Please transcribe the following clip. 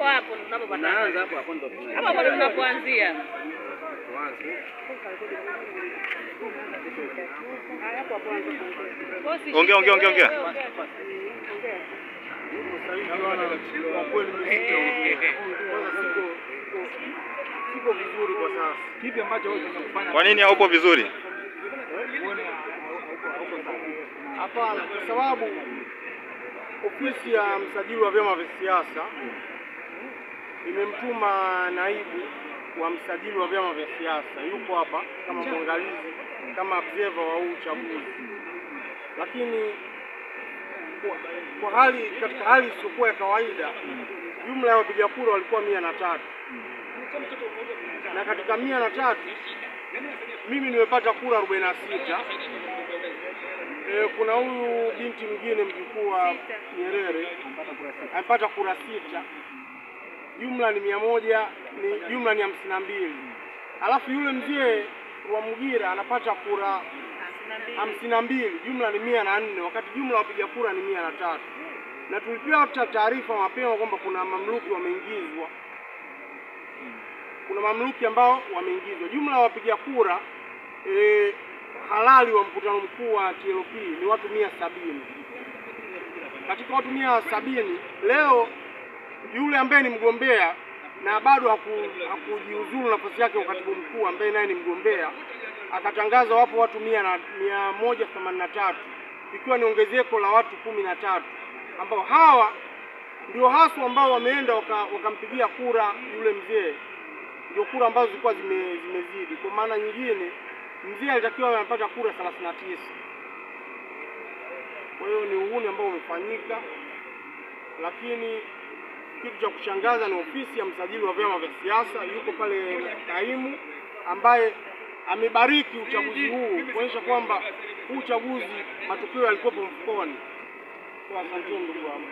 hapo tunapopata. Naanza hapo ndo tunaanza. Hapo tunapoanzia. Ongea. Kwa kweli siko vizuri kwa sasa. Kipi ambacho wewe unafanya? Kwa nini haupo vizuri? Hapana, kwa sababu ofisi ya msajili wa vyama vya siasa imemtuma naibu wa msajili wa vyama vya siasa, yuko hapa kama mwangalizi, kama observer wa uchaguzi. Lakini katika hali isiyokuwa ya kawaida, jumla ya wapiga kura walikuwa 103. Na katika 103 mimi nimepata kura 46. Kuna huyu binti mwingine mjukuu wa Nyerere amepata kura 6. Jumla ni 100, jumla ni 52. Alafu yule mzee wa Mugira anapata kura 52, jumla ni 104, wakati jumla wapiga kura ni 103. Na tulipewa taarifa mapema kwamba kuna mamluki wameingizwa. Kuna mamluki ambao wameingizwa. Jumla wapiga kura halali wa mkutano mkuu wa TLP ni watu 170. Katika watu 170 leo yule ambaye ni mgombea na bado hakujiuzuru nafasi yake ya katibu mkuu ambaye naye ni mgombea akatangaza wapo watu 183, ikiwa ni ongezeko la watu 13, ambao hawa ndio haswa ambao wameenda wakampigia kura yule mzee. Ndio kura ambazo zilikuwa zimezidi. Kwa maana nyingine mzee alitakiwa anapata kura 39. Kwa hiyo ni uhuni ambao umefanyika, lakini kitu cha kushangaza ni ofisi ya msajili wa vyama vya siasa, yuko pale kaimu ambaye amebariki uchaguzi huu kuonyesha kwamba huu uchaguzi matokeo yalikuwa mfukoni. Kwa asante ndugu wangu.